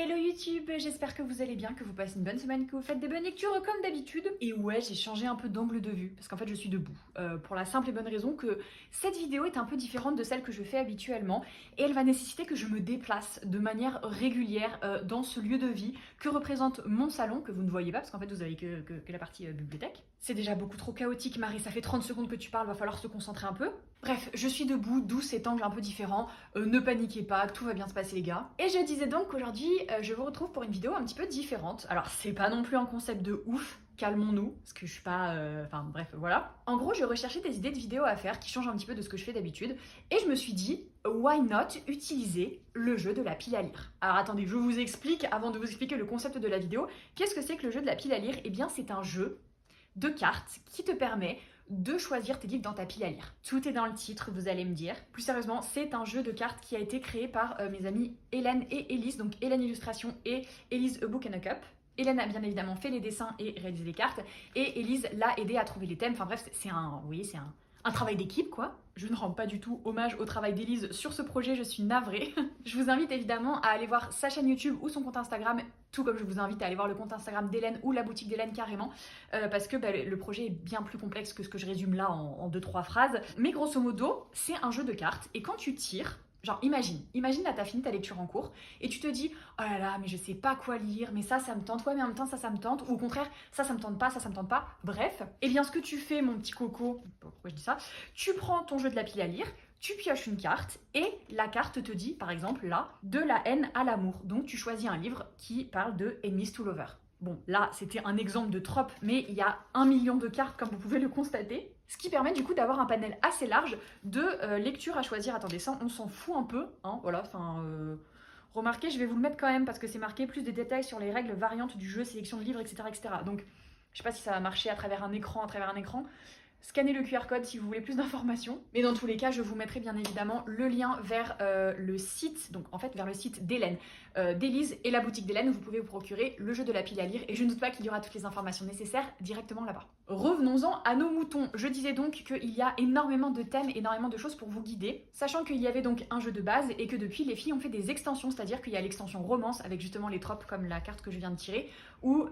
Hello YouTube, j'espère que vous allez bien, que vous passez une bonne semaine, que vous faites des bonnes lectures comme d'habitude. Et ouais, j'ai changé un peu d'angle de vue, parce qu'en fait je suis debout. Pour la simple et bonne raison que cette vidéo est un peu différente de celle que je fais habituellement, et elle va nécessiter que je me déplace de manière régulière dans ce lieu de vie que représente mon salon, que vous ne voyez pas, parce qu'en fait vous avez que la partie bibliothèque. C'est déjà beaucoup trop chaotique, Marie, ça fait 30 secondes que tu parles, va falloir se concentrer un peu. Bref, je suis debout, d'où cet angle un peu différent. Ne paniquez pas, tout va bien se passer les gars. Et je disais donc qu'aujourd'hui, je vous retrouve pour une vidéo un petit peu différente. Alors c'est pas non plus un concept de ouf, calmons-nous, parce que je suis pas... Enfin bref, voilà. En gros, je recherchais des idées de vidéos à faire qui changent un petit peu de ce que je fais d'habitude. Et je me suis dit, why not utiliser le jeu de la pile à lire. Alors attendez, je vous explique, avant de vous expliquer le concept de la vidéo, qu'est-ce que c'est que le jeu de la pile à lire? Eh bien c'est un jeu de cartes qui te permet de choisir tes livres dans ta pile à lire. Tout est dans le titre, vous allez me dire. Plus sérieusement, c'est un jeu de cartes qui a été créé par mes amis Hélène et Élise, donc Hélène Illustration et Élise A Book and a Cup. Hélène a bien évidemment fait les dessins et réalisé les cartes, et Élise l'a aidé à trouver les thèmes. Enfin bref, c'est un travail d'équipe quoi. Je ne rends pas du tout hommage au travail d'Élise sur ce projet, je suis navrée. Je vous invite évidemment à aller voir sa chaîne YouTube ou son compte Instagram, tout comme je vous invite à aller voir le compte Instagram d'Hélène ou la boutique d'Hélène carrément, parce que le projet est bien plus complexe que ce que je résume là en 2-3 phrases. Mais grosso modo, c'est un jeu de cartes, et quand tu tires, genre imagine là t'as fini ta lecture en cours et tu te dis oh là là mais je sais pas quoi lire, mais ça me tente, ouais mais en même temps ça me tente, ou au contraire ça me tente pas, ça me tente pas, bref. Et bien ce que tu fais mon petit coco, pourquoi je dis ça, tu prends ton jeu de la pile à lire, tu pioches une carte et la carte te dit par exemple là de la haine à l'amour, donc tu choisis un livre qui parle de Enemies to Lover. Bon, là, c'était un exemple de trope, mais il y a 1 million de cartes, comme vous pouvez le constater. Ce qui permet du coup d'avoir un panel assez large de lectures à choisir. Attendez, ça, on s'en fout un peu, hein, voilà, enfin... Remarquez, je vais vous le mettre quand même, parce que c'est marqué plus de détails sur les règles variantes du jeu, sélection de livres, etc., etc. Donc, je sais pas si ça va marcher à travers un écran, Scannez le QR code si vous voulez plus d'informations. Mais dans tous les cas, je vous mettrai bien évidemment le lien vers le site, donc en fait vers le site d'Hélène, d'Élise et la boutique d'Hélène où vous pouvez vous procurer le jeu de la pile à lire. Et je ne doute pas qu'il y aura toutes les informations nécessaires directement là-bas. Revenons-en à nos moutons. Je disais donc qu'il y a énormément de thèmes, énormément de choses pour vous guider. Sachant qu'il y avait donc un jeu de base et que depuis les filles ont fait des extensions, c'est-à-dire qu'il y a l'extension romance avec justement les tropes comme la carte que je viens de tirer, ou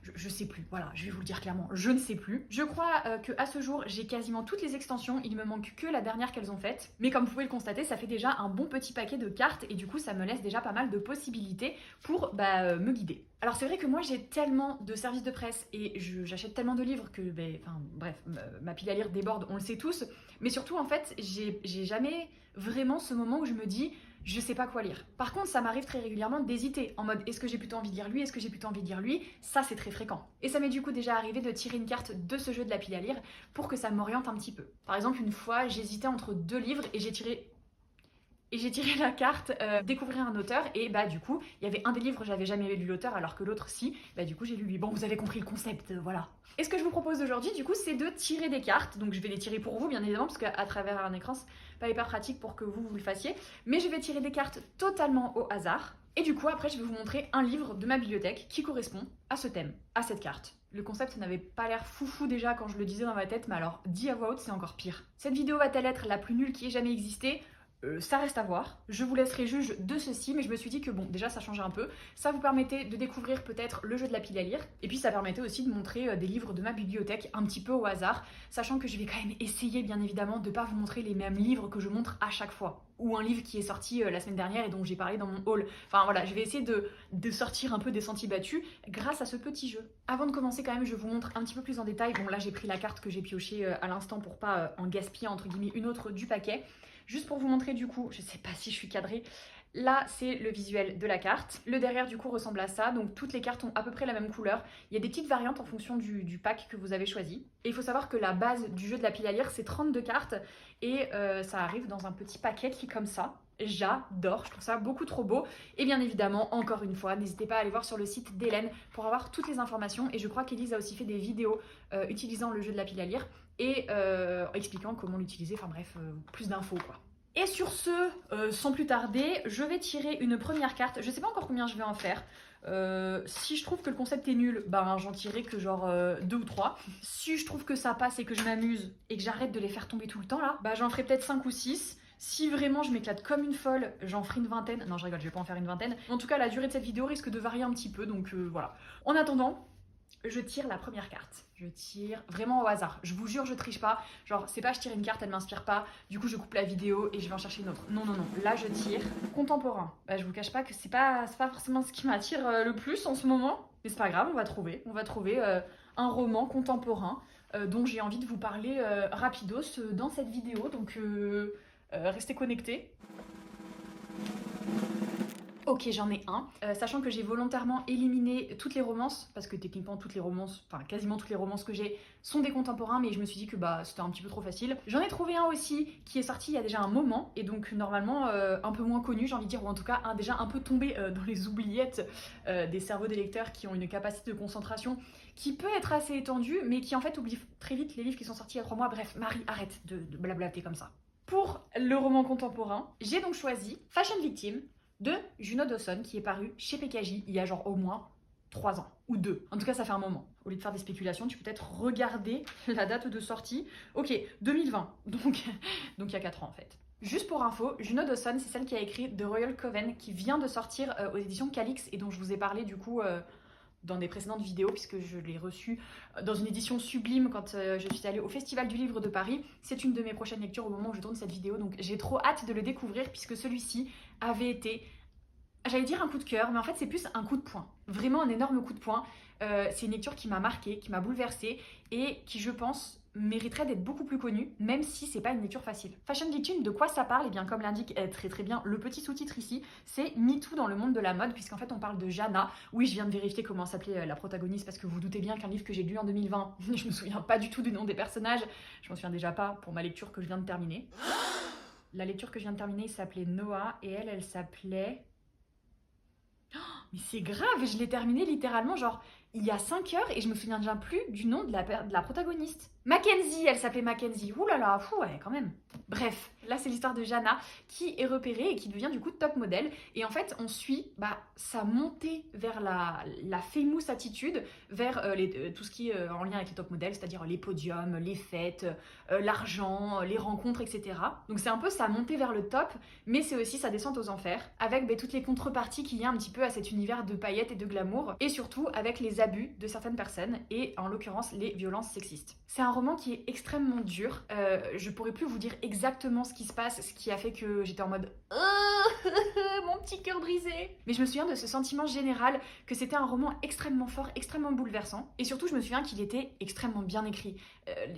je sais plus, voilà, je vais vous le dire clairement, je ne sais plus. Je crois que à ce jour, j'ai quasiment toutes les extensions, il me manque que la dernière qu'elles ont faite. Mais comme vous pouvez le constater, ça fait déjà un bon petit paquet de cartes et du coup ça me laisse déjà pas mal de possibilités pour me guider. Alors c'est vrai que moi j'ai tellement de services de presse et j'achète tellement de livres que, bref, ma pile à lire déborde, on le sait tous. Mais surtout en fait, j'ai jamais vraiment ce moment où je me dis je sais pas quoi lire. Par contre, ça m'arrive très régulièrement d'hésiter, en mode est-ce que j'ai plutôt envie de lire lui, est-ce que j'ai plutôt envie de lire lui. Ça c'est très fréquent. Et ça m'est du coup déjà arrivé de tirer une carte de ce jeu de la pile à lire pour que ça m'oriente un petit peu. Par exemple, une fois, j'hésitais entre 2 livres et j'ai tiré la carte découvrir un auteur, et du coup il y avait un des livres j'avais jamais lu l'auteur alors que l'autre si, du coup j'ai lu lui. Bon, vous avez compris le concept, voilà. Et ce que je vous propose aujourd'hui du coup c'est de tirer des cartes, donc je vais les tirer pour vous bien évidemment parce qu'à travers un écran c'est pas hyper pratique pour que vous le fassiez, mais je vais tirer des cartes totalement au hasard. Et du coup après je vais vous montrer un livre de ma bibliothèque qui correspond à ce thème, à cette carte. Le concept n'avait pas l'air foufou déjà quand je le disais dans ma tête, mais alors dit à voix haute c'est encore pire. Cette vidéo va-t-elle être la plus nulle qui ait jamais existé? Ça reste à voir. Je vous laisserai juge de ceci, mais je me suis dit que bon, déjà ça changeait un peu. Ça vous permettait de découvrir peut-être le jeu de la pile à lire, et puis ça permettait aussi de montrer des livres de ma bibliothèque un petit peu au hasard, sachant que je vais quand même essayer bien évidemment de pas vous montrer les mêmes livres que je montre à chaque fois. Ou un livre qui est sorti la semaine dernière et dont j'ai parlé dans mon haul. Enfin voilà, je vais essayer de sortir un peu des sentiers battus grâce à ce petit jeu. Avant de commencer quand même, je vous montre un petit peu plus en détail. Bon là j'ai pris la carte que j'ai piochée à l'instant pour pas en gaspiller entre guillemets une autre du paquet. Juste pour vous montrer du coup, je sais pas si je suis cadrée, là c'est le visuel de la carte. Le derrière du coup ressemble à ça, donc toutes les cartes ont à peu près la même couleur. Il y a des petites variantes en fonction du pack que vous avez choisi. Et il faut savoir que la base du jeu de la pile à lire c'est 32 cartes et ça arrive dans un petit paquet qui est comme ça. J'adore, je trouve ça beaucoup trop beau. Et bien évidemment, encore une fois, n'hésitez pas à aller voir sur le site d'Hélène pour avoir toutes les informations. Et je crois qu'Élise a aussi fait des vidéos utilisant le jeu de la pile à lire et expliquant comment l'utiliser, enfin bref, plus d'infos quoi. Et sur ce, sans plus tarder, je vais tirer une première carte. Je sais pas encore combien je vais en faire. Si je trouve que le concept est nul, j'en tirerai que genre 2 ou 3. Si je trouve que ça passe et que je m'amuse et que j'arrête de les faire tomber tout le temps là, j'en ferai peut-être 5 ou 6. Si vraiment je m'éclate comme une folle, j'en ferai une vingtaine. Non, je rigole, je vais pas en faire une vingtaine. En tout cas, la durée de cette vidéo risque de varier un petit peu, donc voilà. En attendant, je tire la première carte. Je tire vraiment au hasard. Je vous jure, je triche pas. Genre, c'est pas je tire une carte, elle m'inspire pas. Du coup, je coupe la vidéo et je vais en chercher une autre. Non, non, non. Là, je tire contemporain. Bah, je vous cache pas que c'est pas forcément ce qui m'attire le plus en ce moment. Mais c'est pas grave, on va trouver. On va trouver un roman contemporain dont j'ai envie de vous parler rapidos dans cette vidéo. Donc, restez connectés. Ok, j'en ai un. Sachant que j'ai volontairement éliminé toutes les romances, parce que techniquement toutes les romances, enfin quasiment toutes les romances que j'ai sont des contemporains, mais je me suis dit que bah c'était un petit peu trop facile. J'en ai trouvé un aussi qui est sorti il y a déjà un moment, et donc normalement un peu moins connu, j'ai envie de dire, ou en tout cas déjà un peu tombé dans les oubliettes des cerveaux des lecteurs qui ont une capacité de concentration qui peut être assez étendue, mais qui en fait oublie très vite les livres qui sont sortis il y a 3 mois. Bref, Marie, arrête de blablater comme ça. Pour le roman contemporain, j'ai donc choisi Fashion Victim de Juno Dawson qui est paru chez PKJ il y a genre au moins 3 ans ou 2. En tout cas, ça fait un moment. Au lieu de faire des spéculations, tu peux peut-être regarder la date de sortie. Ok, 2020, donc il y a 4 ans en fait. Juste pour info, Juno Dawson, c'est celle qui a écrit The Royal Coven qui vient de sortir aux éditions Calix et dont je vous ai parlé du coup dans des précédentes vidéos puisque je l'ai reçue dans une édition sublime quand je suis allée au Festival du Livre de Paris. C'est une de mes prochaines lectures au moment où je tourne cette vidéo, donc j'ai trop hâte de le découvrir puisque celui-ci avait été, j'allais dire un coup de cœur, mais en fait c'est plus un coup de poing. Vraiment un énorme coup de poing. C'est une lecture qui m'a marquée, qui m'a bouleversée et qui, je pense, mériterait d'être beaucoup plus connue, même si c'est pas une lecture facile. Fashion Victim, de quoi ça parle? Et bien comme l'indique très très bien le petit sous-titre ici, c'est MeToo dans le monde de la mode, puisqu'en fait on parle de Jana. Oui, je viens de vérifier comment s'appelait la protagoniste, parce que vous, vous doutez bien qu'un livre que j'ai lu en 2020, je me souviens pas du tout du nom des personnages, je m'en souviens déjà pas pour ma lecture que je viens de terminer. La lecture que je viens de terminer, il s'appelait Noah, et elle s'appelait... Mais c'est grave, je l'ai terminé littéralement genre il y a 5 heures et je me souviens déjà plus du nom de la protagoniste. Mackenzie, elle s'appelait Mackenzie. Ouh là là, fou, ouais, quand même. Bref, là c'est l'histoire de Jana qui est repérée et qui devient du coup top modèle. Et en fait, on suit sa montée vers la famous attitude, vers tout ce qui est en lien avec les top modèles, c'est-à-dire les podiums, les fêtes, l'argent, les rencontres, etc. Donc c'est un peu sa montée vers le top, mais c'est aussi sa descente aux enfers, avec toutes les contreparties qu'il y a un petit peu à cet univers de paillettes et de glamour, et surtout avec les abus de certaines personnes, et en l'occurrence les violences sexistes. C'est un roman qui est extrêmement dur, je pourrais plus vous dire exactement ce qui se passe, ce qui a fait que j'étais en mode mon petit cœur brisé. Mais je me souviens de ce sentiment général que c'était un roman extrêmement fort, extrêmement bouleversant, et surtout je me souviens qu'il était extrêmement bien écrit.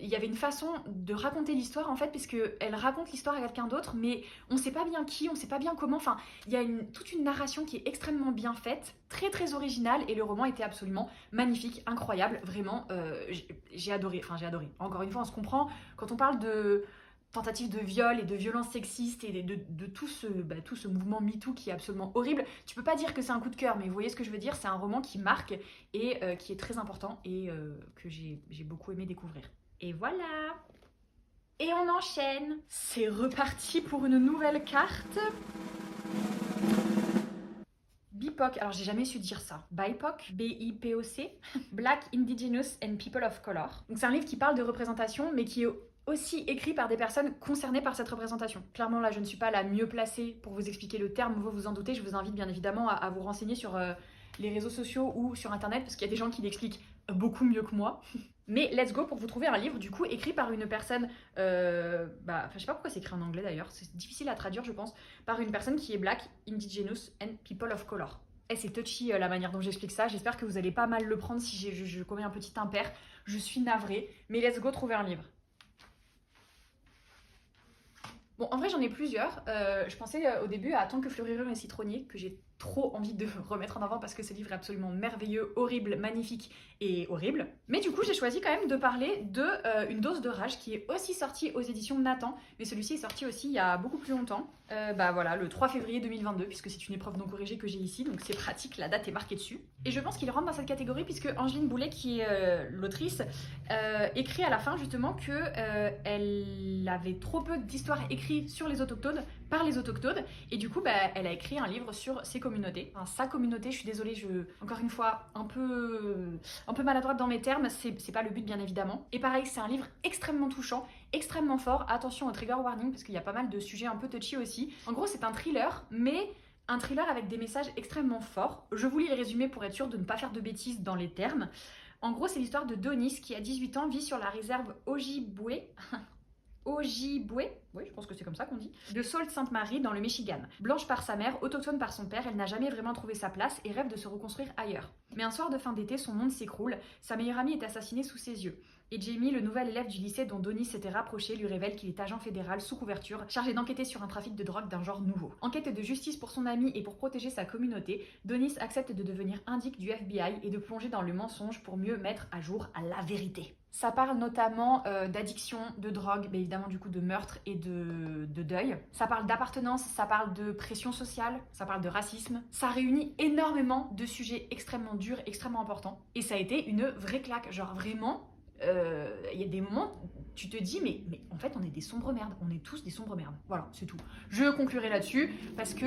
Il y avait une façon de raconter l'histoire en fait, puisque elle raconte l'histoire à quelqu'un d'autre, mais on sait pas bien qui, on sait pas bien comment, enfin il y a toute une narration qui est extrêmement bien faite, très très originale, et le roman était absolument magnifique, incroyable, vraiment j'ai adoré, encore une fois on se comprend, quand on parle de tentative de viol et de violence sexiste et de tout ce mouvement MeToo qui est absolument horrible. Tu peux pas dire que c'est un coup de cœur, mais vous voyez ce que je veux dire, c'est un roman qui marque et qui est très important et que j'ai beaucoup aimé découvrir. Et voilà. Et on enchaîne. C'est reparti pour une nouvelle carte. BIPOC, alors j'ai jamais su dire ça. BIPOC, B-I-P-O-C, Black, Indigenous and People of Color. Donc c'est un livre qui parle de représentation, mais qui est aussi écrit par des personnes concernées par cette représentation. Clairement, là, je ne suis pas la mieux placée pour vous expliquer le terme, vous vous en doutez. Je vous invite bien évidemment à vous renseigner sur les réseaux sociaux ou sur internet, parce qu'il y a des gens qui l'expliquent beaucoup mieux que moi. Mais let's go pour vous trouver un livre du coup écrit par une personne, je sais pas pourquoi c'est écrit en anglais d'ailleurs, c'est difficile à traduire je pense, par une personne qui est Black, Indigenous and People of Color. Et c'est touchy la manière dont j'explique ça, j'espère que vous allez pas mal le prendre si je commets un petit impair, je suis navrée, mais let's go trouver un livre. Bon, en vrai, j'en ai plusieurs. Je pensais au début à Tant que fleuriront les citronniers, que j'ai trop envie de remettre en avant parce que ce livre est absolument merveilleux, horrible, magnifique et horrible. Mais du coup, j'ai choisi quand même de parler de Une dose de rage, qui est aussi sorti aux éditions Nathan, mais celui-ci est sorti aussi il y a beaucoup plus longtemps. Voilà, le 3 février 2022, puisque c'est une épreuve non corrigée que j'ai ici, donc c'est pratique, la date est marquée dessus. Et je pense qu'il rentre dans cette catégorie puisque Angeline Boulet, qui est l'autrice, écrit à la fin justement que elle avait trop peu d'histoires écrites sur les autochtones par les autochtones, et du coup elle a écrit un livre sur ses communautés, enfin, sa communauté. Je suis désolée, encore une fois un peu maladroite dans mes termes, c'est pas le but bien évidemment. Et pareil, c'est un livre extrêmement touchant, extrêmement fort. Attention au trigger warning parce qu'il y a pas mal de sujets un peu touchy aussi. En gros, c'est un thriller, mais un thriller avec des messages extrêmement forts. Je vous lis le résumé pour être sûr de ne pas faire de bêtises dans les termes. En gros, c'est l'histoire de Donis qui, à 18 ans, vit sur la réserve Ojibwe. Ojibwe, oui, je pense que c'est comme ça qu'on dit, de Sault-Sainte-Marie dans le Michigan. Blanche par sa mère, autochtone par son père, elle n'a jamais vraiment trouvé sa place et rêve de se reconstruire ailleurs. Mais un soir de fin d'été, son monde s'écroule, sa meilleure amie est assassinée sous ses yeux. Et Jamie, le nouvel élève du lycée dont Donis s'était rapproché, lui révèle qu'il est agent fédéral sous couverture, chargé d'enquêter sur un trafic de drogue d'un genre nouveau. En quête de justice pour son ami et pour protéger sa communauté, Donis accepte de devenir indique du FBI et de plonger dans le mensonge pour mieux mettre à jour la vérité. Ça parle notamment d'addiction, de drogue, mais évidemment du coup de meurtre et de deuil. Ça parle d'appartenance, ça parle de pression sociale, ça parle de racisme. Ça réunit énormément de sujets extrêmement durs, extrêmement importants. Et ça a été une vraie claque, genre vraiment... Il y a des moments où tu te dis mais en fait on est des sombres merdes, on est tous des sombres merdes. Voilà, c'est tout. Je conclurai là-dessus parce que...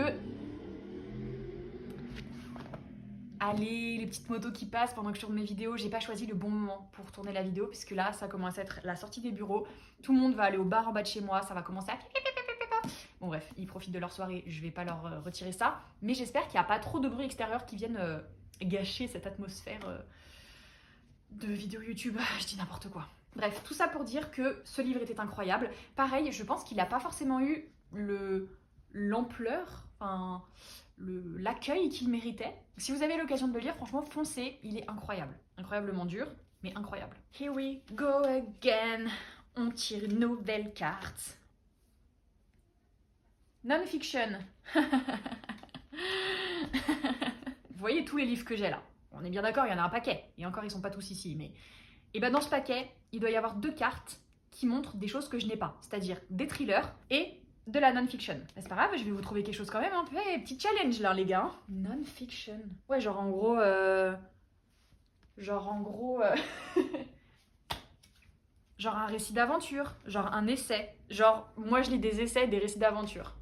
Allez, les petites motos qui passent pendant que je tourne mes vidéos, j'ai pas choisi le bon moment pour tourner la vidéo puisque là ça commence à être la sortie des bureaux, tout le monde va aller au bar en bas de chez moi, ça va commencer à... Bon bref, ils profitent de leur soirée, je vais pas leur retirer ça, mais j'espère qu'il n'y a pas trop de bruit extérieur qui viennent gâcher cette atmosphère de vidéo YouTube, je dis n'importe quoi. Bref, tout ça pour dire que ce livre était incroyable. Pareil, je pense qu'il n'a pas forcément eu l'ampleur, enfin... l'accueil qu'il méritait. Si vous avez l'occasion de le lire, franchement, foncez, il est incroyable. Incroyablement dur, mais incroyable. Here we go again. On tire une nouvelle carte. Non-fiction. Vous voyez tous les livres que j'ai là. On est bien d'accord, il y en a un paquet. Et encore, ils sont pas tous ici, mais... Et ben dans ce paquet, il doit y avoir 2 cartes qui montrent des choses que je n'ai pas. C'est-à-dire des thrillers et... de la non-fiction. Mais c'est pas grave, je vais vous trouver quelque chose quand même un peu. Hey, petit challenge là, les gars. Non-fiction. Ouais, genre en gros... genre un récit d'aventure. Genre un essai. Genre, moi je lis des essais, des récits d'aventure.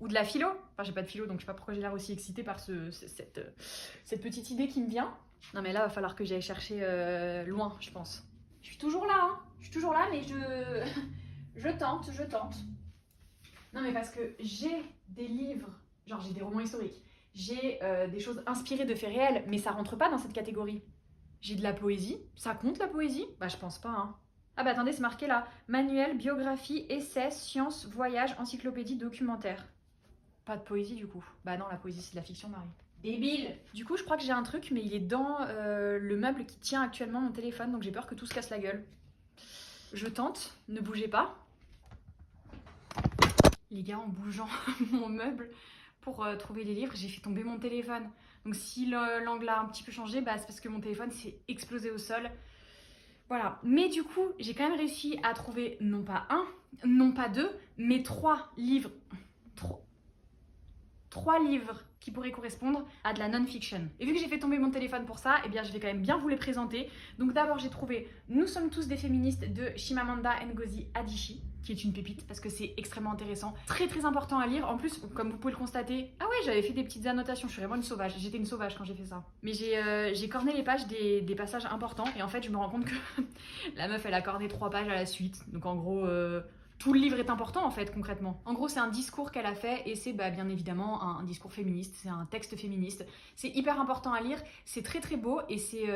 Ou de la philo. Enfin, j'ai pas de philo, donc je sais pas pourquoi j'ai l'air aussi excitée par cette petite idée qui me vient. Non mais là, va falloir que j'aille chercher loin, je pense. Je suis toujours là, hein. Je suis toujours là, mais je tente. Non mais parce que j'ai des livres, genre j'ai des romans historiques, j'ai des choses inspirées de faits réels, mais ça rentre pas dans cette catégorie. J'ai de la poésie, ça compte la poésie? Bah je pense pas, hein. Ah bah attendez, c'est marqué là, manuel, biographie, essai, science, voyage, encyclopédie, documentaire. Pas de poésie du coup. Bah non, la poésie c'est de la fiction, Marie. Débile! Du coup, je crois que j'ai un truc, mais il est dans le meuble qui tient actuellement mon téléphone, donc j'ai peur que tout se casse la gueule. Je tente, ne bougez pas. Les gars, en bougeant mon meuble pour trouver les livres, j'ai fait tomber mon téléphone. Donc si l'angle a un petit peu changé, bah, c'est parce que mon téléphone s'est explosé au sol. Voilà. Mais du coup, j'ai quand même réussi à trouver non pas 1, non pas 2, mais 3 livres. 3 livres qui pourraient correspondre à de la non-fiction. Et vu que j'ai fait tomber mon téléphone pour ça, eh bien je vais quand même bien vous les présenter. Donc d'abord j'ai trouvé Nous sommes tous des féministes de Chimamanda Ngozi Adichie, qui est une pépite parce que c'est extrêmement intéressant, très très important à lire. En plus, comme vous pouvez le constater, ah ouais, j'avais fait des petites annotations, je suis vraiment une sauvage, j'étais une sauvage quand j'ai fait ça. Mais j'ai corné les pages des passages importants et en fait je me rends compte que la meuf elle a corné 3 pages à la suite. Donc en gros... tout le livre est important en fait concrètement. En gros c'est un discours qu'elle a fait et c'est bien évidemment un discours féministe, c'est un texte féministe. C'est hyper important à lire, c'est très très beau et c'est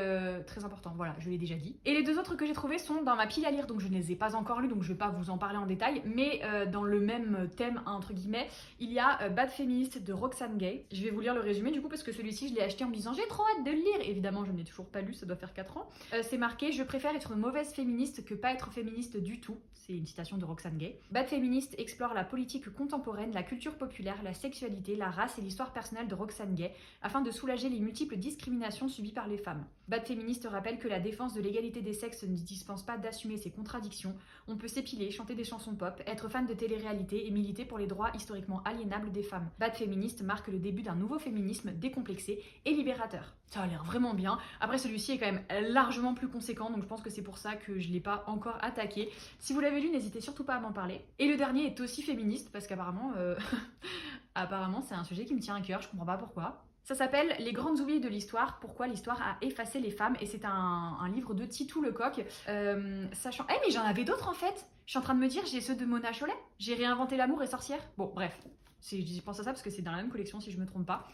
très important, voilà, je l'ai déjà dit. Et les 2 autres que j'ai trouvés sont dans ma pile à lire, donc je ne les ai pas encore lus, donc je vais pas vous en parler en détail, mais dans le même thème entre guillemets, il y a Bad Feminist de Roxane Gay. Je vais vous lire le résumé du coup parce que celui-ci je l'ai acheté en me disant j'ai trop hâte de le lire. Évidemment je ne l'ai toujours pas lu, ça doit faire 4 ans. C'est marqué: je préfère être mauvaise féministe que pas être féministe du tout. C'est une citation de Roxane Gay. Bad Feminist explore la politique contemporaine, la culture populaire, la sexualité, la race et l'histoire personnelle de Roxane Gay afin de soulager les multiples discriminations subies par les femmes. Bad Feminist rappelle que la défense de l'égalité des sexes ne dispense pas d'assumer ses contradictions. On peut s'épiler, chanter des chansons pop, être fan de télé-réalité et militer pour les droits historiquement aliénables des femmes. Bad Feminist marque le début d'un nouveau féminisme décomplexé et libérateur. Ça a l'air vraiment bien. Après celui-ci est quand même largement plus conséquent, donc je pense que c'est pour ça que je ne l'ai pas encore attaqué. Si vous l'avez lu, n'hésitez surtout pas à m'en parler. Et le dernier est aussi féministe parce qu'apparemment apparemment c'est un sujet qui me tient à cœur, je comprends pas pourquoi. Ça s'appelle Les grandes oubliées de l'histoire, pourquoi l'histoire a effacé les femmes, et c'est un livre de Titou Lecoq. Sachant... Eh mais j'en avais d'autres en fait. Je suis en train de me dire, j'ai ceux de Mona Chollet, j'ai réinventé l'amour et sorcière. Bon, bref, je pense à ça parce que c'est dans la même collection si je me trompe pas.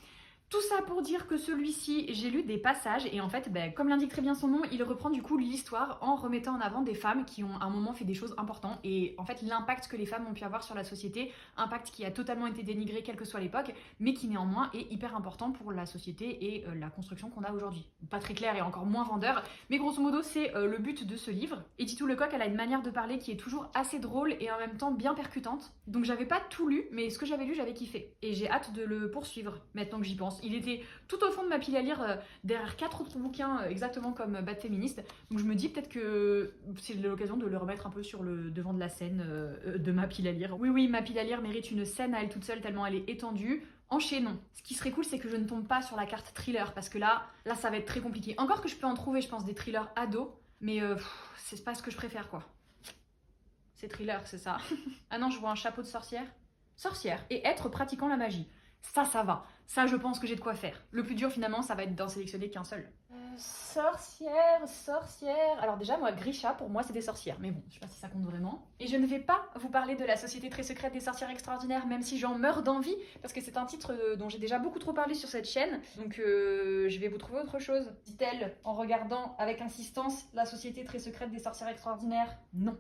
Tout ça pour dire que celui-ci, j'ai lu des passages et en fait, comme l'indique très bien son nom, il reprend du coup l'histoire en remettant en avant des femmes qui ont à un moment fait des choses importantes et en fait l'impact que les femmes ont pu avoir sur la société, impact qui a totalement été dénigré quelle que soit l'époque, mais qui néanmoins est hyper important pour la société et la construction qu'on a aujourd'hui. Pas très clair et encore moins vendeur, mais grosso modo c'est le but de ce livre. Et Titou Lecoq, elle a une manière de parler qui est toujours assez drôle et en même temps bien percutante. Donc j'avais pas tout lu, mais ce que j'avais lu, j'avais kiffé. Et j'ai hâte de le poursuivre maintenant que j'y pense. Il était tout au fond de ma pile à lire, derrière 4 autres bouquins exactement comme Bad Féministe. Donc je me dis peut-être que c'est l'occasion de le remettre un peu sur le devant de la scène de ma pile à lire. Oui, ma pile à lire mérite une scène à elle toute seule tellement elle est étendue. Enchaînons. Ce qui serait cool, c'est que je ne tombe pas sur la carte thriller parce que là, ça va être très compliqué. Encore que je peux en trouver, je pense, des thrillers ados, mais c'est pas ce que je préfère, quoi. C'est thriller, c'est ça. Ah non, je vois un chapeau de sorcière. Sorcière. Et être pratiquant la magie. Ça va. Ça, je pense que j'ai de quoi faire. Le plus dur, finalement, ça va être d'en sélectionner qu'un seul. Sorcière. Alors déjà, moi, Grisha, pour moi, c'est des sorcières. Mais bon, je sais pas si ça compte vraiment. Et je ne vais pas vous parler de la Société très secrète des sorcières extraordinaires, même si j'en meurs d'envie, parce que c'est un titre dont j'ai déjà beaucoup trop parlé sur cette chaîne. Donc, je vais vous trouver autre chose. Dit-elle, en regardant avec insistance la Société très secrète des sorcières extraordinaires. Non,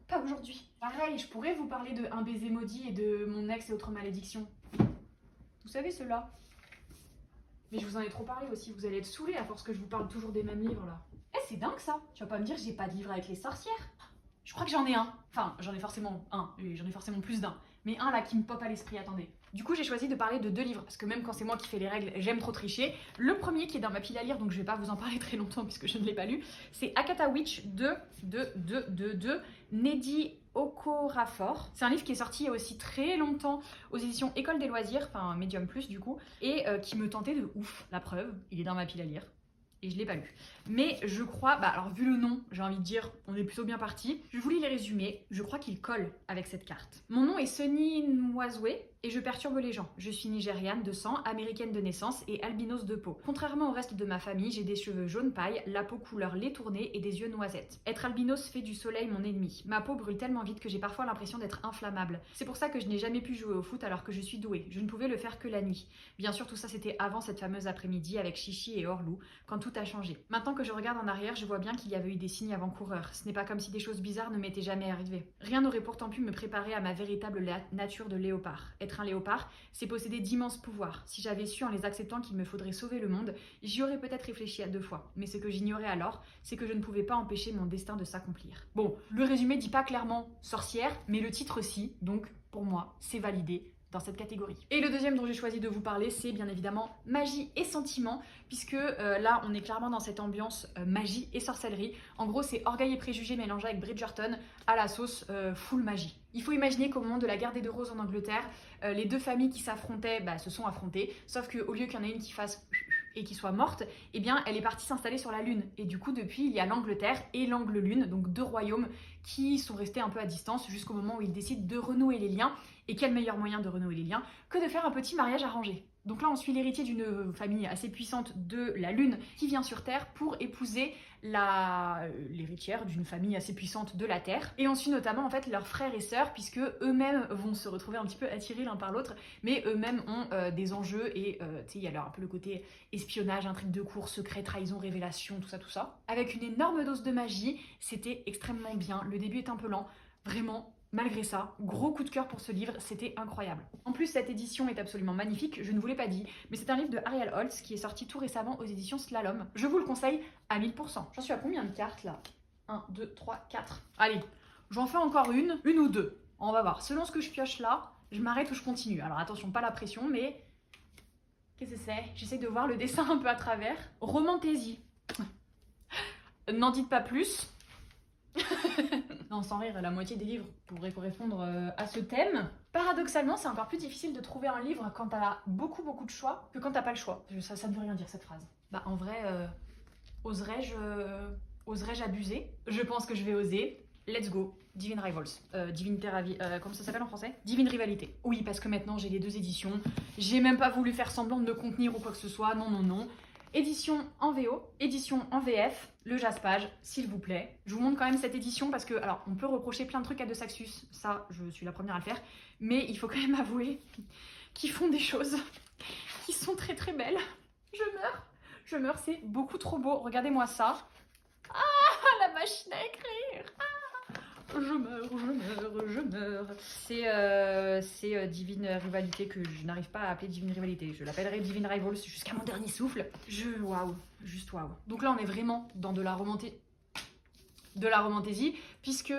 pas aujourd'hui. Pareil, je pourrais vous parler de Un baiser maudit et de Mon ex et autres malédictions. Vous savez ceux-là. Mais je vous en ai trop parlé aussi, vous allez être saoulés à force que je vous parle toujours des mêmes livres là. Eh, c'est dingue ça. Tu vas pas me dire que j'ai pas de livre avec les sorcières. Je crois que j'en ai un. Enfin, j'en ai forcément un, et j'en ai forcément plus d'un. Mais un là qui me pop à l'esprit, attendez. Du coup, j'ai choisi de parler de 2 livres, parce que même quand c'est moi qui fais les règles, j'aime trop tricher. Le premier qui est dans ma pile à lire, donc je vais pas vous en parler très longtemps puisque je ne l'ai pas lu, c'est Akata Witch de Nnedi Okorafor. C'est un livre qui est sorti il y a aussi très longtemps aux éditions École des loisirs, enfin Medium Plus du coup, et qui me tentait de ouf. La preuve, il est dans ma pile à lire. Et je l'ai pas lu. Mais je crois, alors vu le nom, j'ai envie de dire, on est plutôt bien parti. Je vous lis les résumés, je crois qu'il colle avec cette carte. Mon nom est Sunny Nwazwe et je perturbe les gens. Je suis nigériane de sang, américaine de naissance et albinos de peau. Contrairement au reste de ma famille, j'ai des cheveux jaune paille, la peau couleur lait tourné et des yeux noisettes. Être albinos fait du soleil mon ennemi. Ma peau brûle tellement vite que j'ai parfois l'impression d'être inflammable. C'est pour ça que je n'ai jamais pu jouer au foot alors que je suis douée. Je ne pouvais le faire que la nuit. Bien sûr, tout ça c'était avant cette fameuse après-midi avec Chichi et Orlou, quand tout a changé. Maintenant que je regarde en arrière, je vois bien qu'il y avait eu des signes avant-coureurs. Ce n'est pas comme si des choses bizarres ne m'étaient jamais arrivées. Rien n'aurait pourtant pu me préparer à ma véritable nature de léopard. Être un léopard, c'est posséder d'immenses pouvoirs. Si j'avais su en les acceptant qu'il me faudrait sauver le monde, j'y aurais peut-être réfléchi à 2 fois. Mais ce que j'ignorais alors, c'est que je ne pouvais pas empêcher mon destin de s'accomplir. Bon, le résumé dit pas clairement sorcière, mais le titre si, donc pour moi, c'est validé dans cette catégorie. Et le deuxième dont j'ai choisi de vous parler, c'est bien évidemment Magie et Sentiments, puisque là, on est clairement dans cette ambiance magie et sorcellerie. En gros, c'est Orgueil et Préjugés mélangés avec Bridgerton à la sauce full magie. Il faut imaginer qu'au moment de la guerre des 2 roses en Angleterre, les 2 familles qui s'affrontaient se sont affrontées, sauf qu'au lieu qu'il y en ait une qui fasse et qui soit morte, eh bien elle est partie s'installer sur la Lune. Et du coup, depuis, il y a l'Angleterre et l'Angle Lune, donc 2 royaumes qui sont restés un peu à distance jusqu'au moment où ils décident de renouer les liens. Et quel meilleur moyen de renouer les liens que de faire un petit mariage arrangé. Donc là, on suit l'héritier d'une famille assez puissante de la Lune qui vient sur Terre pour épouser l'héritière d'une famille assez puissante de la Terre. Et on suit notamment en fait leurs frères et sœurs, puisque eux-mêmes vont se retrouver un petit peu attirés l'un par l'autre, mais eux-mêmes ont des enjeux et il y a un peu le côté espionnage, intrigue de cour, secret, trahison, révélation, tout ça. Avec une énorme dose de magie, c'était extrêmement bien. Le début est un peu lent, vraiment. Malgré ça, gros coup de cœur pour ce livre, c'était incroyable. En plus, cette édition est absolument magnifique, je ne vous l'ai pas dit, mais c'est un livre de Ariel Holtz qui est sorti tout récemment aux éditions Slalom. Je vous le conseille à 1000%. J'en suis à combien de cartes là? 1, 2, 3, 4. Allez, j'en fais encore une ou 2. On va voir. Selon ce que je pioche là, je m'arrête ou je continue. Alors attention, pas la pression, mais... Qu'est-ce que c'est? J'essaie de voir le dessin un peu à travers. Romantaisie. N'en dites pas plus. Non, sans rire, la moitié des livres pourraient correspondre à ce thème. Paradoxalement, c'est encore plus difficile de trouver un livre quand t'as beaucoup de choix que quand t'as pas le choix. Ça ne veut rien dire cette phrase. En vrai, oserais-je abuser? Je pense que je vais oser. Let's go. Divine Rivals. Comment ça s'appelle en français? Divine Rivalité. Oui, parce que maintenant j'ai les 2 éditions. J'ai même pas voulu faire semblant de me contenir ou quoi que ce soit. Non. Édition en VO, édition en VF, le jaspage, s'il vous plaît. Je vous montre quand même cette édition parce que, alors, on peut reprocher plein de trucs à De Saxus, ça, je suis la première à le faire, mais il faut quand même avouer qu'ils font des choses qui sont très très belles. Je meurs, c'est beaucoup trop beau. Regardez-moi ça. Ah, la machine à écrire. Je meurs. C'est Divine Rivalité que je n'arrive pas à appeler Divine Rivalité. Je l'appellerai Divine Rivals jusqu'à mon dernier souffle. Waouh, juste waouh. Donc là, on est vraiment dans de la romantaisie, puisque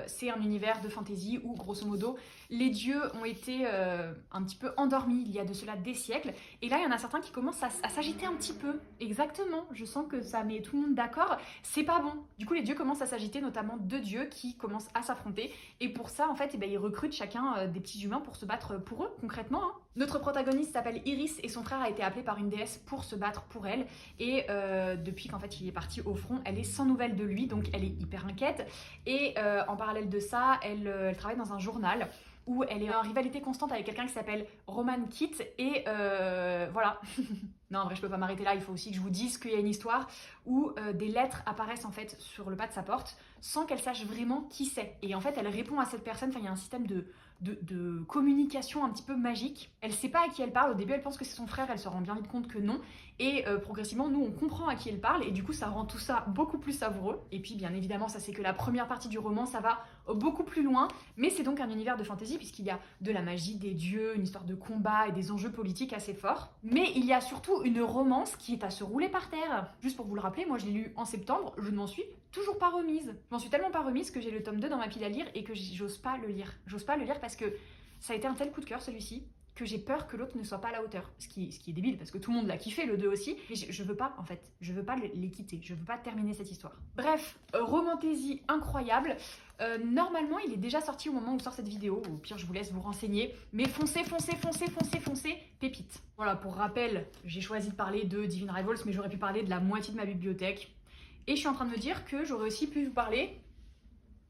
c'est un univers de fantasy où, grosso modo, les dieux ont été un petit peu endormis il y a de cela des siècles. Et là, il y en a certains qui commencent à s'agiter un petit peu. Exactement, je sens que ça met tout le monde d'accord. C'est pas bon. Du coup, les dieux commencent à s'agiter, notamment deux dieux qui commencent à s'affronter. Et pour ça, en fait, ils recrutent chacun des petits humains pour se battre pour eux, concrètement. Hein. Notre protagoniste s'appelle Iris et son frère a été appelé par une déesse pour se battre pour elle. Et depuis qu'en fait il est parti au front, elle est sans nouvelles de lui, donc elle est hyper inquiète. Et en parallèle de ça, elle travaille dans un journal où elle est en rivalité constante avec quelqu'un qui s'appelle Roman Kitt. Et voilà. Non, en vrai, je peux pas m'arrêter là. Il faut aussi que je vous dise qu'il y a une histoire où des lettres apparaissent en fait sur le pas de sa porte sans qu'elle sache vraiment qui c'est. Et en fait, elle répond à cette personne. Enfin, il y a un système de communication un petit peu magique. Elle sait pas à qui elle parle. Au début, elle pense que c'est son frère. Elle se rend bien vite compte que non. Et progressivement, nous, on comprend à qui elle parle. Et du coup, ça rend tout ça beaucoup plus savoureux. Et puis, bien évidemment, ça c'est que la première partie du roman. Ça va beaucoup plus loin. Mais c'est donc un univers de fantasy puisqu'il y a de la magie, des dieux, une histoire de combat et des enjeux politiques assez forts. Mais il y a surtout une romance qui est à se rouler par terre. Juste pour vous le rappeler, moi je l'ai lu en septembre, je ne m'en suis toujours pas remise. Je m'en suis tellement pas remise que j'ai le tome 2 dans ma pile à lire et que j'ose pas le lire. J'ose pas le lire parce que ça a été un tel coup de cœur celui-ci que j'ai peur que l'autre ne soit pas à la hauteur. Ce qui est débile parce que tout le monde l'a kiffé, le 2 aussi. Mais je veux pas en fait, je veux pas les quitter, je veux pas terminer cette histoire. Bref, romantaisie incroyable. Normalement, il est déjà sorti au moment où sort cette vidéo. Au pire, je vous laisse vous renseigner. Mais foncez, pépite. Voilà, pour rappel, j'ai choisi de parler de Divine Rivals, mais j'aurais pu parler de la moitié de ma bibliothèque. Et je suis en train de me dire que j'aurais aussi pu vous parler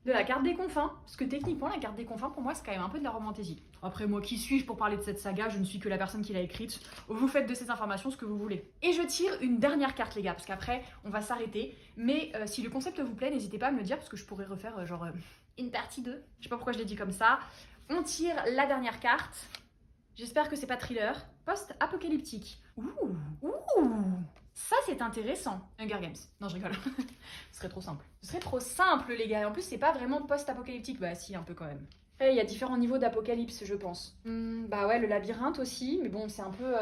de la carte des confins. Parce que techniquement, la carte des confins, pour moi, c'est quand même un peu de la romantaisie. Après, moi, qui suis-je pour parler de cette saga? Je ne suis que la personne qui l'a écrite. Vous faites de ces informations ce que vous voulez. Et je tire une dernière carte, les gars, parce qu'après, on va s'arrêter. Mais si le concept vous plaît, n'hésitez pas à me le dire, parce que je pourrais refaire une partie 2. Je sais pas pourquoi je l'ai dit comme ça. On tire la dernière carte. J'espère que c'est pas thriller. Post-apocalyptique. Ouh. Ça, c'est intéressant. Hunger Games. Non, je rigole. Ce serait trop simple. Ce serait trop simple, les gars. En plus, c'est pas vraiment post-apocalyptique. Bah si, un peu quand même. Il y a différents niveaux d'apocalypse, je pense. Bah ouais, le labyrinthe aussi. Mais bon, c'est un peu...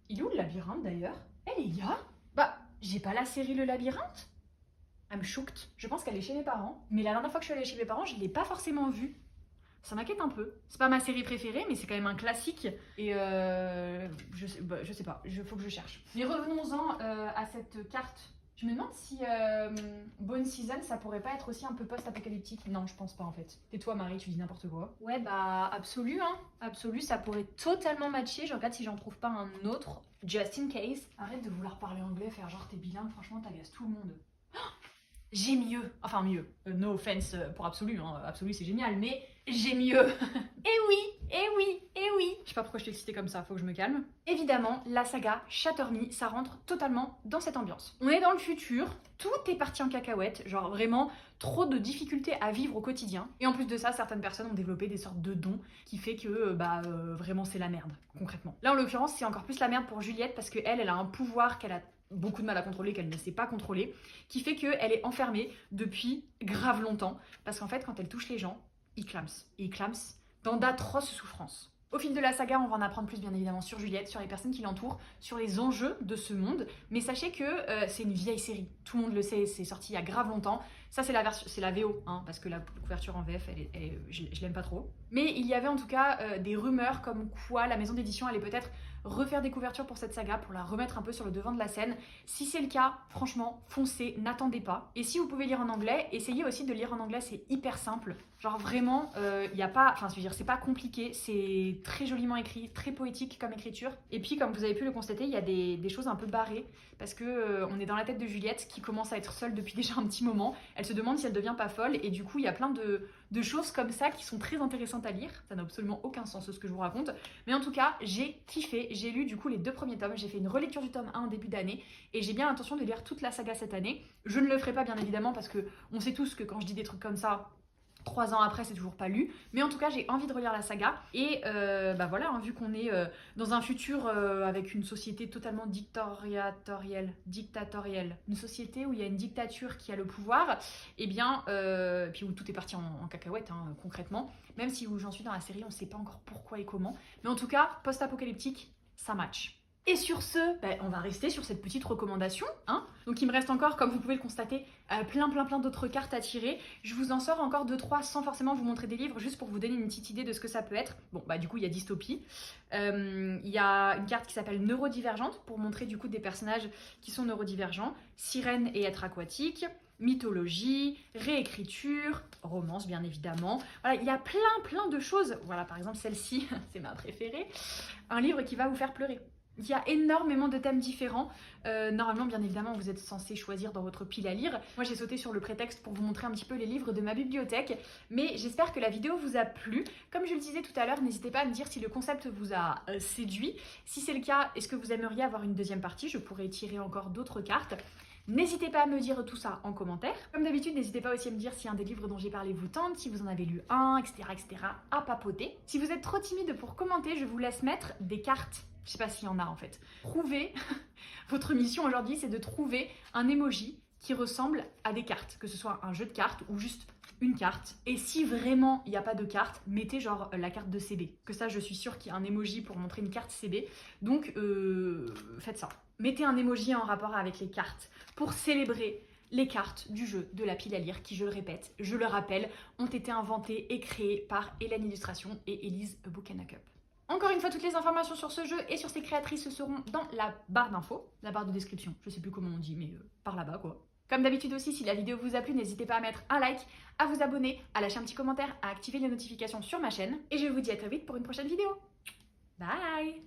Il est où le labyrinthe, d'ailleurs? Les gars. Bah, j'ai pas la série Le Labyrinthe. I'm shocked. Je pense qu'elle est chez mes parents. Mais la dernière fois que je suis allée chez mes parents, je l'ai pas forcément vue. Ça m'inquiète un peu. C'est pas ma série préférée, mais c'est quand même un classique. Et je sais pas, faut que je cherche. Mais revenons-en à cette carte. Je me demande si Bone Season, ça pourrait pas être aussi un peu post-apocalyptique. Non, je pense pas en fait. Tais-toi Marie, tu dis n'importe quoi. Ouais, bah absolu, hein. Absolu, ça pourrait totalement matcher. Je regarde si j'en trouve pas un autre. Just in case. Arrête de vouloir parler anglais, faire genre t'es bilingue, franchement t'agaces tout le monde. J'ai mieux. Enfin mieux. No offense pour Absolu, hein. Absolu c'est génial, mais j'ai mieux. Eh oui. Je sais pas pourquoi je suis excitée comme ça, faut que je me calme. Évidemment, la saga Shatter Me, ça rentre totalement dans cette ambiance. On est dans le futur, tout est parti en cacahuète, genre vraiment trop de difficultés à vivre au quotidien. Et en plus de ça, certaines personnes ont développé des sortes de dons qui fait que vraiment c'est la merde, concrètement. Là en l'occurrence, c'est encore plus la merde pour Juliette parce qu'elle a un pouvoir qu'elle a beaucoup de mal à contrôler, qu'elle ne sait pas contrôler, qui fait qu'elle est enfermée depuis grave longtemps. Parce qu'en fait, quand elle touche les gens, ils clament. Et ils clament dans d'atroces souffrances. Au fil de la saga, on va en apprendre plus bien évidemment sur Juliette, sur les personnes qui l'entourent, sur les enjeux de ce monde. Mais sachez que c'est une vieille série. Tout le monde le sait, c'est sorti il y a grave longtemps. Ça, c'est la VO, hein, parce que la couverture en VF, je l'aime pas trop. Mais il y avait en tout cas des rumeurs comme quoi la maison d'édition allait peut-être refaire des couvertures pour cette saga, pour la remettre un peu sur le devant de la scène. Si c'est le cas, franchement, foncez, n'attendez pas. Et si vous pouvez lire en anglais, essayez aussi de lire en anglais, c'est hyper simple. Genre vraiment, y a pas, enfin je veux dire, c'est pas compliqué, c'est très joliment écrit, très poétique comme écriture. Et puis comme vous avez pu le constater, il y a des choses un peu barrées, parce que on est dans la tête de Juliette qui commence à être seule depuis déjà un petit moment. elle se demande si elle devient pas folle, et du coup il y a plein de choses comme ça qui sont très intéressantes à lire. Ça n'a absolument aucun sens ce que je vous raconte, mais en tout cas j'ai kiffé, j'ai lu du coup les 2 premiers tomes, j'ai fait une relecture du tome 1 en début d'année, et j'ai bien l'intention de lire toute la saga cette année. Je ne le ferai pas bien évidemment parce que on sait tous que quand je dis des trucs comme ça, 3 ans après, c'est toujours pas lu. Mais en tout cas, j'ai envie de relire la saga. Et bah voilà, hein, vu qu'on est dans un futur avec une société totalement dictatoriale, une société où il y a une dictature qui a le pouvoir, et bien, puis où tout est parti en cacahuète, hein, concrètement. Même si où j'en suis dans la série, on sait pas encore pourquoi et comment. Mais en tout cas, post-apocalyptique, ça match. Et sur ce, on va rester sur cette petite recommandation, hein. Donc il me reste encore, comme vous pouvez le constater, plein d'autres cartes à tirer. Je vous en sors encore 2-3 sans forcément vous montrer des livres, juste pour vous donner une petite idée de ce que ça peut être. Bon, du coup, il y a Dystopie. Il y a une carte qui s'appelle Neurodivergente, pour montrer du coup des personnages qui sont neurodivergents. Sirène et être aquatique. Mythologie, réécriture, romance bien évidemment. Voilà, il y a plein de choses. Voilà, par exemple celle-ci, c'est ma préférée. Un livre qui va vous faire pleurer. Il y a énormément de thèmes différents. Normalement, bien évidemment, vous êtes censé choisir dans votre pile à lire. Moi, j'ai sauté sur le prétexte pour vous montrer un petit peu les livres de ma bibliothèque. Mais j'espère que la vidéo vous a plu. Comme je le disais tout à l'heure, n'hésitez pas à me dire si le concept vous a séduit. Si c'est le cas, est-ce que vous aimeriez avoir une deuxième partie? Je pourrais tirer encore d'autres cartes. N'hésitez pas à me dire tout ça en commentaire. Comme d'habitude, n'hésitez pas aussi à me dire si un des livres dont j'ai parlé vous tente, si vous en avez lu un, etc., à papoter. Si vous êtes trop timide pour commenter, je vous laisse mettre des cartes. Je sais pas s'il y en a en fait. Trouvez, votre mission aujourd'hui, c'est de trouver un emoji qui ressemble à des cartes, que ce soit un jeu de cartes ou juste une carte. Et si vraiment il n'y a pas de carte, mettez genre la carte de CB. Que ça, je suis sûre qu'il y a un emoji pour montrer une carte CB. Donc, faites ça. Mettez un emoji en rapport avec les cartes pour célébrer les cartes du jeu de la pile à lire qui, je le répète, je le rappelle, ont été inventées et créées par Hélène Illustration et Elise Book and a Cup. Encore une fois, toutes les informations sur ce jeu et sur ses créatrices seront dans la barre d'infos, la barre de description, je sais plus comment on dit, mais par là-bas quoi. Comme d'habitude aussi, si la vidéo vous a plu, n'hésitez pas à mettre un like, à vous abonner, à lâcher un petit commentaire, à activer les notifications sur ma chaîne. Et je vous dis à très vite pour une prochaine vidéo. Bye!